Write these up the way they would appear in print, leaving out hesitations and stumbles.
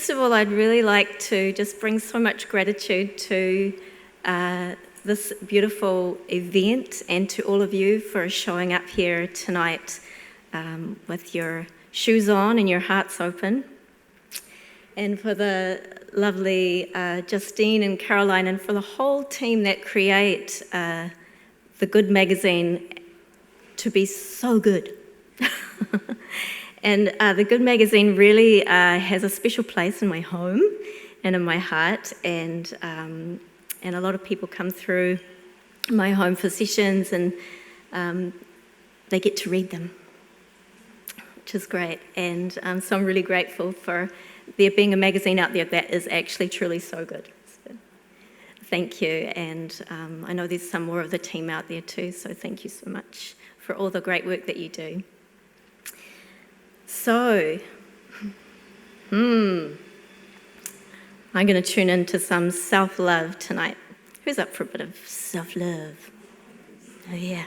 First of all, I'd really like to just bring so much gratitude to this beautiful event and to all of you for showing up here tonight with your shoes on and your hearts open. And for the lovely Justine and Caroline and for the whole team that create the Good magazine to be so good. And the Good magazine really has a special place in my home and in my heart, and a lot of people come through my home for sessions, and they get to read them, which is great. And so I'm really grateful for there being a magazine out there that is actually truly so good. So, thank you, and I know there's some more of the team out there too, so thank you so much for all the great work that you do. So, I'm going to tune into some self-love tonight. Who's up for a bit of self-love? Oh, yeah.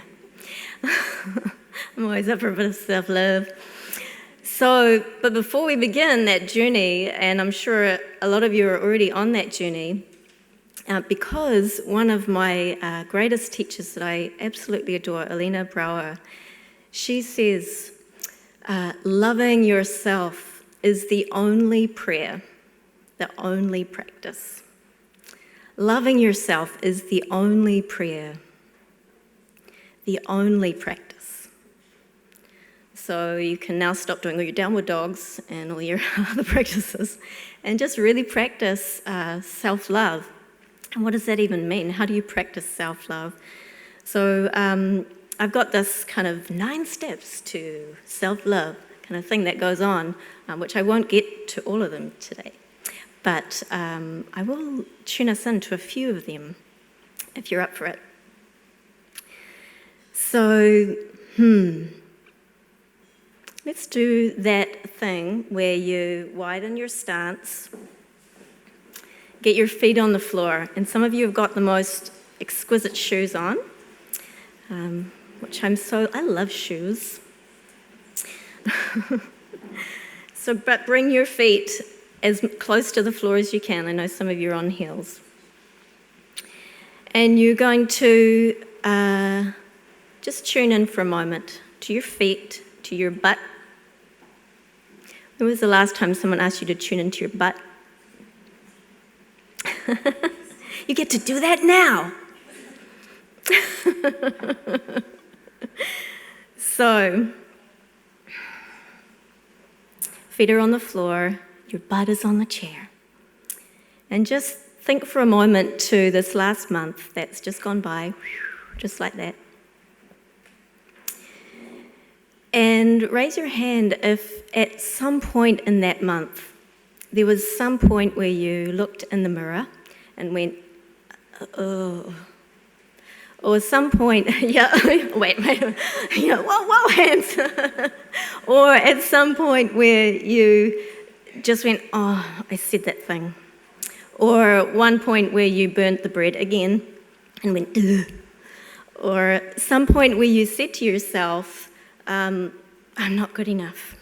I'm always up for a bit of self-love. So, but before we begin that journey, and I'm sure a lot of you are already on that journey, because one of my greatest teachers that I absolutely adore, Elena Brower, she says, loving yourself is the only prayer, the only practice. Loving yourself is the only prayer, the only practice. So you can now stop doing all your downward dogs and all your other practices and just really practice self-love. And what does that even mean? How do you practice self-love? So I've got this kind of 9 steps to self-love kind of thing that goes on, which I won't get to all of them today. But I will tune us into a few of them, if you're up for it. So, let's do that thing where you widen your stance, get your feet on the floor, and some of you have got the most exquisite shoes on. Which I love shoes. But bring your feet as close to the floor as you can. I know some of you are on heels. And you're going to just tune in for a moment to your feet, to your butt. When was the last time someone asked you to tune into your butt? You get to do that now. So, feet are on the floor, your butt is on the chair. And just think for a moment to this last month that's just gone by, just like that. And raise your hand if at some point in that month there was some point where you looked in the mirror and went, oh. Or at some point, wait, whoa, hands. Or at some point where you just went, oh, I said that thing. Or one point where you burnt the bread again and went, ugh. Or some point where you said to yourself, I'm not good enough.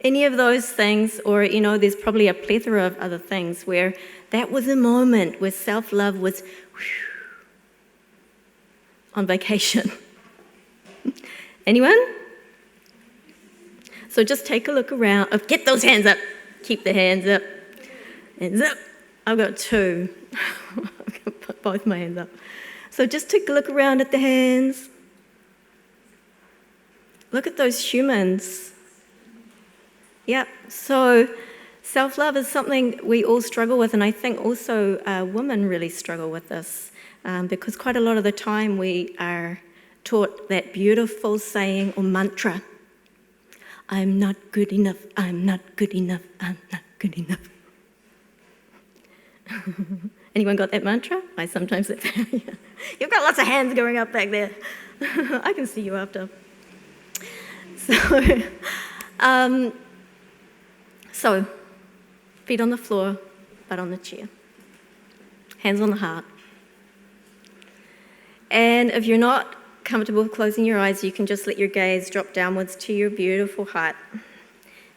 Any of those things, or, there's probably a plethora of other things where that was a moment where self-love was on vacation. Anyone? So just take a look around. Oh, get those hands up. Keep the hands up. Hands up. I've got 2. I've got to put both my hands up. So just take a look around at the hands. Look at those humans. Yeah, so self-love is something we all struggle with, and I think also women really struggle with this. Because quite a lot of the time we are taught that beautiful saying or mantra, I'm not good enough, I'm not good enough, I'm not good enough. Anyone got that mantra? I sometimes say that. You've got lots of hands going up back there. I can see you after. So, feet on the floor, butt on the chair. Hands on the heart. And if you're not comfortable with closing your eyes, you can just let your gaze drop downwards to your beautiful heart.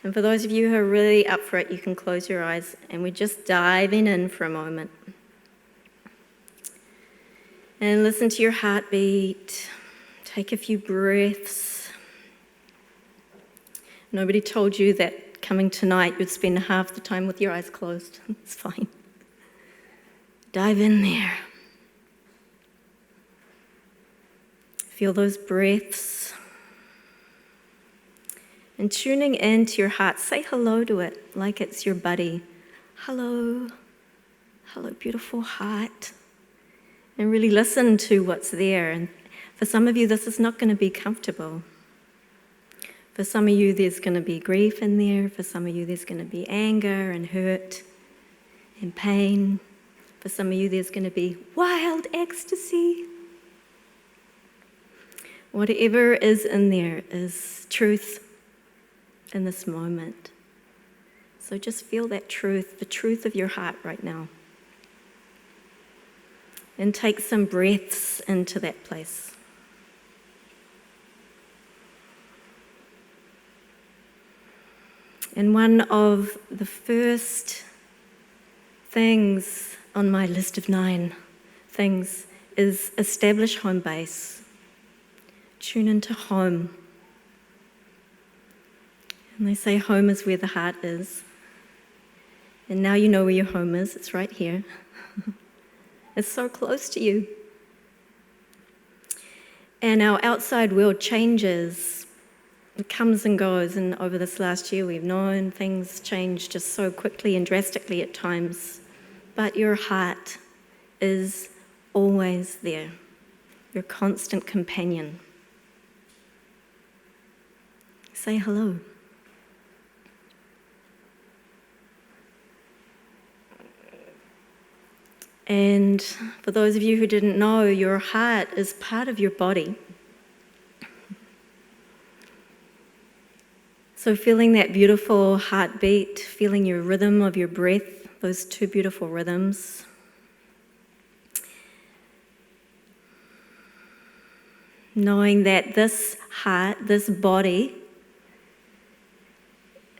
And for those of you who are really up for it, you can close your eyes and we're just diving in for a moment. And listen to your heartbeat. Take a few breaths. Nobody told you that coming tonight you'd spend half the time with your eyes closed. It's fine. Dive in there. Feel those breaths. And tuning into your heart, say hello to it like it's your buddy. Hello. Hello, beautiful heart. And really listen to what's there. And for some of you, this is not going to be comfortable. For some of you, there's going to be grief in there. For some of you, there's going to be anger and hurt and pain. For some of you, there's going to be wild ecstasy. Whatever is in there is truth in this moment. So just feel that truth, the truth of your heart right now. And take some breaths into that place. And one of the first things on my list of 9 things is establish home base. Tune into home. And they say home is where the heart is. And now you know where your home is. It's right here. It's so close to you. And our outside world changes. It comes and goes. And over this last year, we've known things change just so quickly and drastically at times. But your heart is always there. Your constant companion. Say hello. And for those of you who didn't know, your heart is part of your body. So feeling that beautiful heartbeat, feeling your rhythm of your breath, those 2 beautiful rhythms. Knowing that this heart, this body,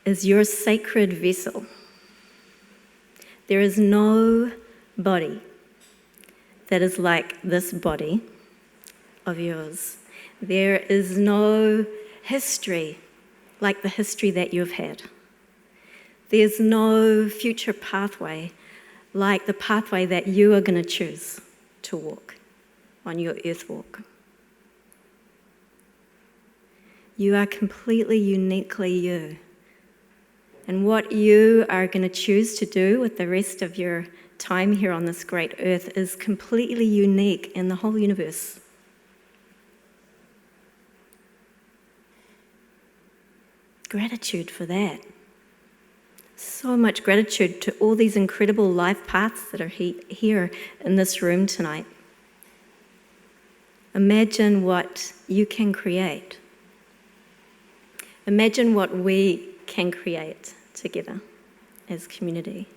is your sacred vessel. There is no body that is like this body of yours. There is no history like the history that you've had. There's no future pathway like the pathway that you are going to choose to walk on your earth walk. You are completely uniquely you. And what you are going to choose to do with the rest of your time here on this great earth is completely unique in the whole universe. Gratitude for that. So much gratitude to all these incredible life paths that are here in this room tonight. Imagine what you can create. Imagine what we can create together as community.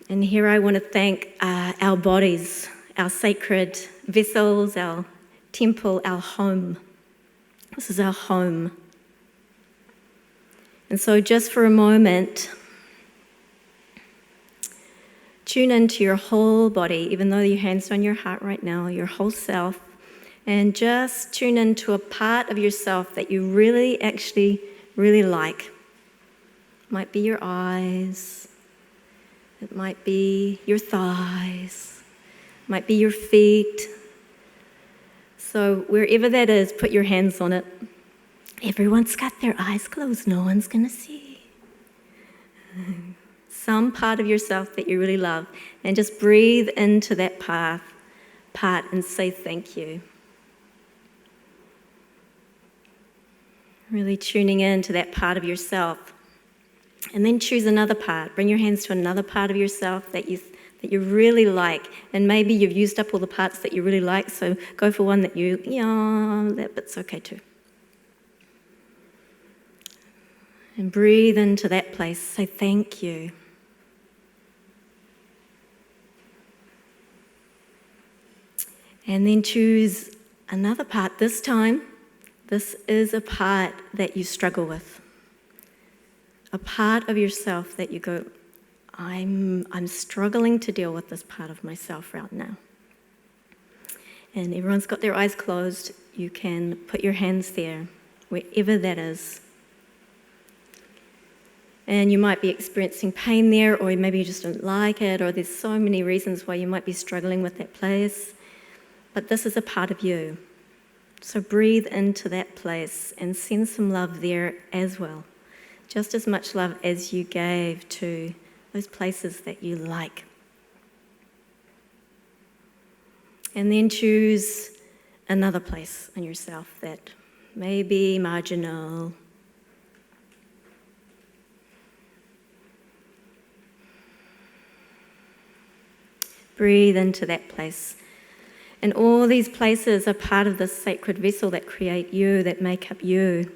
And here I want to thank our bodies, our sacred vessels, our temple, our home. This is our home. And so just for a moment, tune into your whole body, even though your hand's on your heart right now, your whole self, and just tune into a part of yourself that you really, actually, really like. It might be your eyes. It might be your thighs. It might be your feet. So wherever that is, put your hands on it. Everyone's got their eyes closed. No one's going to see. Some part of yourself that you really love. And just breathe into that part and say thank you. Really tuning in to that part of yourself. And then choose another part. Bring your hands to another part of yourself that you really like. And maybe you've used up all the parts that you really like, so go for one that that bit's okay too. And breathe into that place. Say thank you. And then choose another part. This time, This is a part that you struggle with. A part of yourself that you go, I'm struggling to deal with this part of myself right now. And everyone's got their eyes closed. You can put your hands there, wherever that is. And you might be experiencing pain there, or maybe you just don't like it, or there's so many reasons why you might be struggling with that place. But this is a part of you. So breathe into that place and send some love there as well. Just as much love as you gave to those places that you like. And then choose another place in yourself that may be marginal. Breathe into that place. And all these places are part of this sacred vessel that create you, that make up you,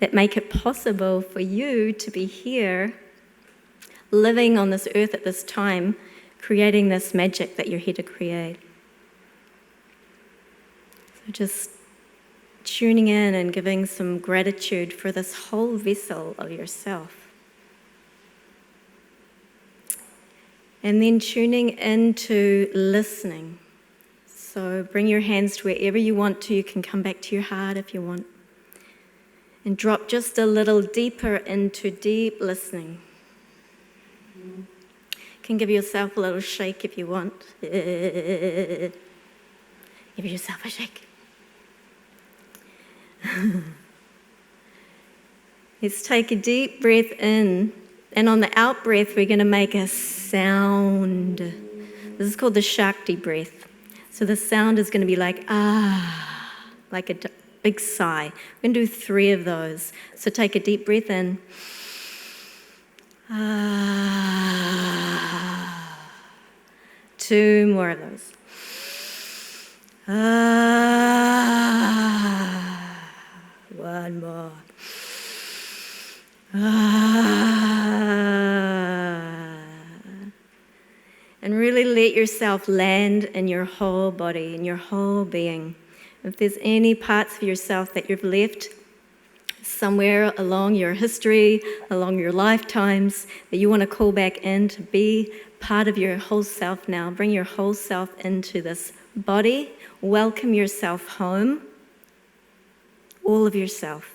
that make it possible for you to be here, living on this earth at this time, creating this magic that you're here to create. So just tuning in and giving some gratitude for this whole vessel of yourself. And then tuning into listening. So bring your hands to wherever you want to. You can come back to your heart if you want. And drop just a little deeper into deep listening. You can give yourself a little shake if you want. Give yourself a shake. Let's take a deep breath in. And on the out breath, we're going to make a sound. This is called the Shakti Breath. So the sound is going to be like, like a big sigh. We're going to do 3 of those. So take a deep breath in. 2 more of those. One more. And really let yourself land in your whole body, in your whole being. If there's any parts of yourself that you've left somewhere along your history, along your lifetimes, that you want to call back in to be part of your whole self now, bring your whole self into this body, welcome yourself home, all of yourself.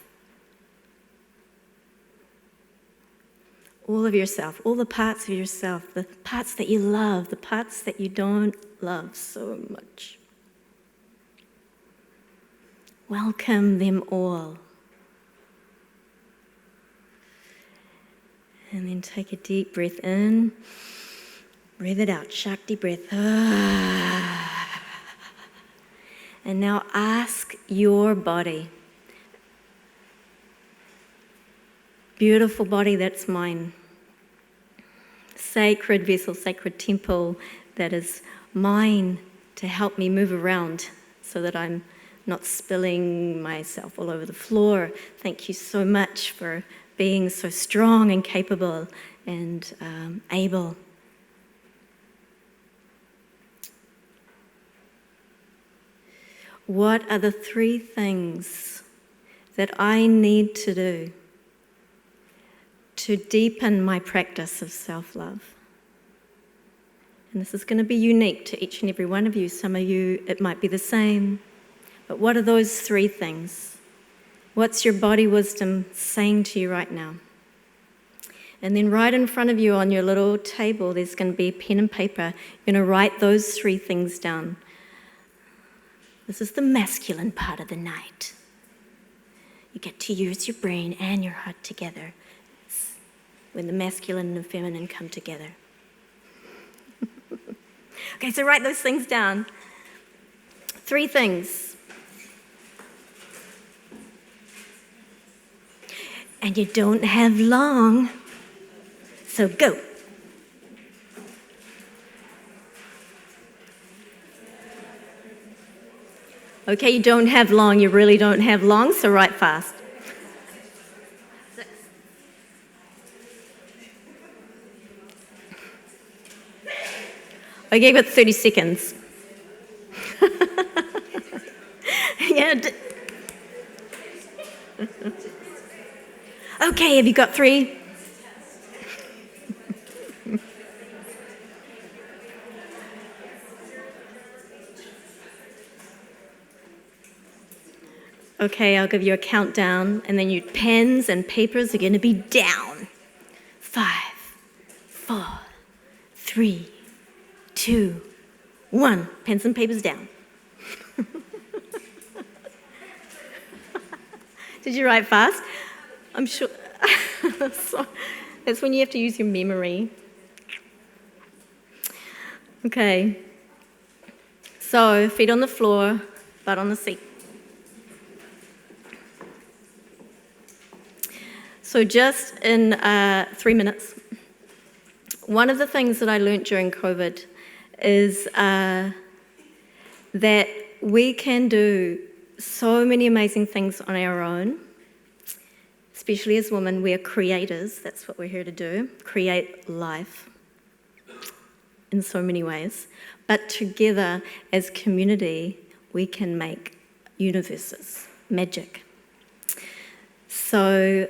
All of yourself, all the parts of yourself, the parts that you love, the parts that you don't love so much. Welcome them all. And then take a deep breath in, breathe it out, Shakti breath. And now ask your body, beautiful body that's mine, sacred vessel, sacred temple that is mine to help me move around so that I'm not spilling myself all over the floor. Thank you so much for being so strong and capable and able. What are the 3 things that I need to do to deepen my practice of self-love? And this is going to be unique to each and every one of you. Some of you, it might be the same. But what are those 3 things? What's your body wisdom saying to you right now? And then right in front of you on your little table, there's going to be pen and paper. You're going to write those 3 things down. This is the masculine part of the night. You get to use your brain and your heart together. It's when the masculine and the feminine come together. Okay, so write those things down. 3 things. And you don't have long, so go. Okay, you don't have long, you really don't have long, so write fast. 6. I gave it 30 seconds. Okay, have you got 3? Okay, I'll give you a countdown, and then your pens and papers are going to be down. 5, 4, 3, 2, 1. Pens and papers down. Did you write fast? I'm sure. That's when you have to use your memory. Okay. So, feet on the floor, butt on the seat. So just in 3 minutes, one of the things that I learned during COVID is that we can do so many amazing things on our own, especially as women. We are creators. That's what we're here to do, create life in so many ways. But together as community, we can make universes, magic. So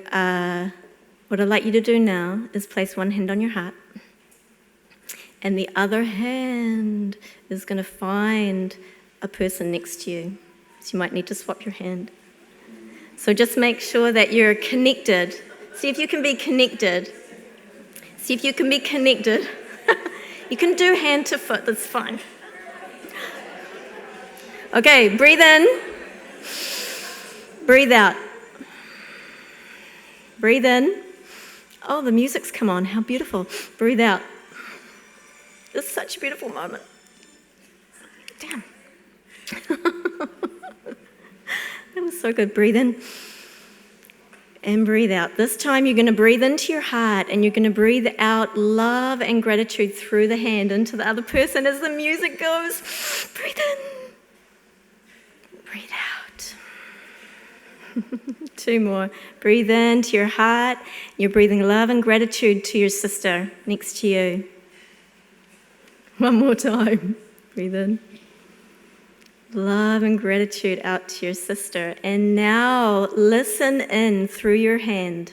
what I'd like you to do now is place one hand on your heart, and the other hand is going to find a person next to you. So you might need to swap your hand. So just make sure that you're connected. See if you can be connected. See if you can be connected. You can do hand to foot, that's fine. Okay, breathe in. Breathe out. Breathe in. Oh, the music's come on. How beautiful. Breathe out. It's such a beautiful moment. Damn. That was so good. Breathe in and breathe out. This time you're going to breathe into your heart and you're going to breathe out love and gratitude through the hand into the other person as the music goes. Breathe in. Breathe out. 2 more. Breathe into your heart. You're breathing love and gratitude to your sister next to you. 1 more time. Breathe in. Love and gratitude out to your sister. And now listen in through your hand.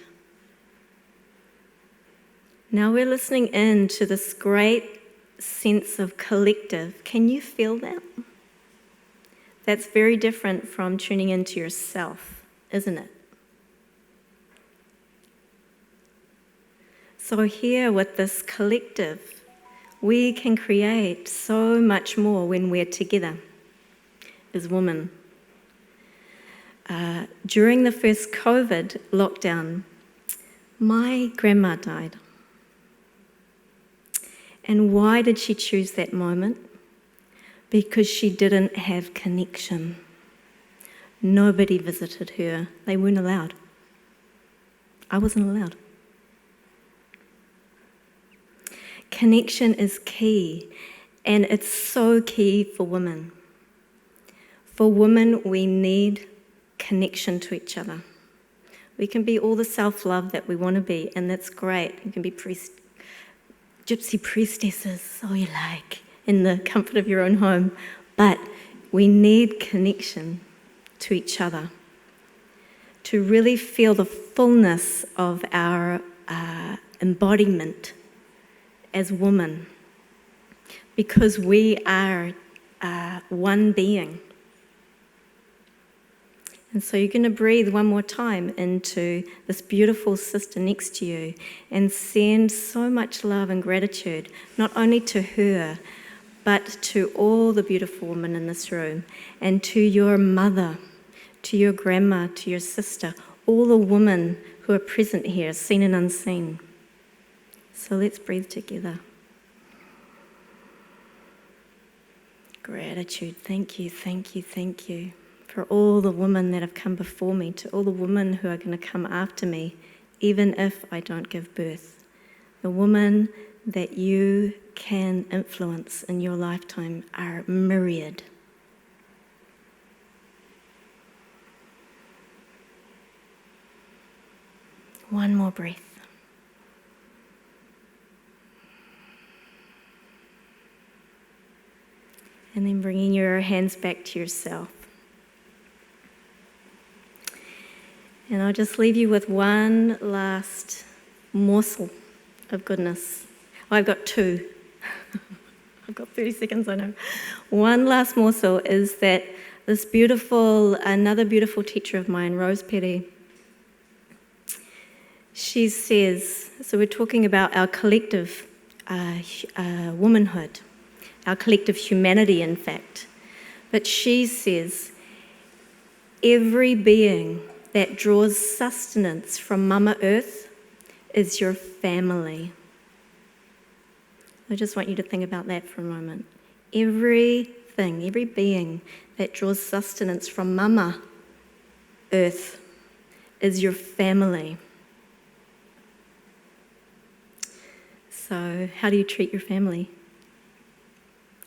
Now we're listening in to this great sense of collective. Can you feel that? That's very different from tuning into yourself, isn't it? So here with this collective, we can create so much more when we're together as women. During the first COVID lockdown, my grandma died. And why did she choose that moment? Because she didn't have connection. Nobody visited her. They weren't allowed. I wasn't allowed. Connection is key, and it's so key for women. For women, we need connection to each other. We can be all the self-love that we want to be, and that's great. You can be gypsy priestesses, all you like, in the comfort of your own home. But we need connection to each other to really feel the fullness of our embodiment as women, because we are one being. And so you're going to breathe one more time into this beautiful sister next to you and send so much love and gratitude, not only to her, but to all the beautiful women in this room, and to your mother, to your grandma, to your sister, all the women who are present here, seen and unseen. So let's breathe together. Gratitude. Thank you, thank you, thank you. For all the women that have come before me, to all the women who are going to come after me, even if I don't give birth. The women that you can influence in your lifetime are myriad. One more breath. And then bringing your hands back to yourself. And I'll just leave you with one last morsel of goodness. Oh, I've got two. I've got 30 seconds, I know. One last morsel is that another beautiful teacher of mine, Rose Perry, she says, so we're talking about our collective womanhood, our collective humanity, in fact. But she says, every being that draws sustenance from Mama Earth is your family. I just want you to think about that for a moment. Every being that draws sustenance from Mama Earth is your family. So how do you treat your family?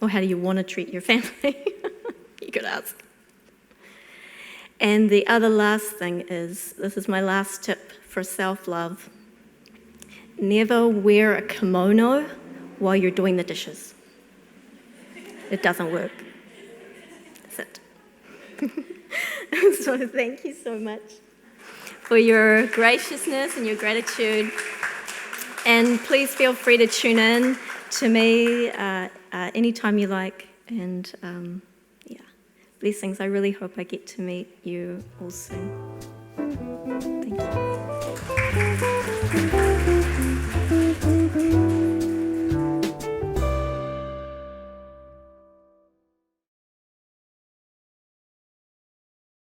Or how do you want to treat your family? You could ask. And the other last thing is, this is my last tip for self-love. Never wear a kimono while you're doing the dishes. It doesn't work. That's it. So thank you so much for your graciousness and your gratitude. And please feel free to tune in to me anytime you like. And blessings. I really hope I get to meet you all soon. Thank you.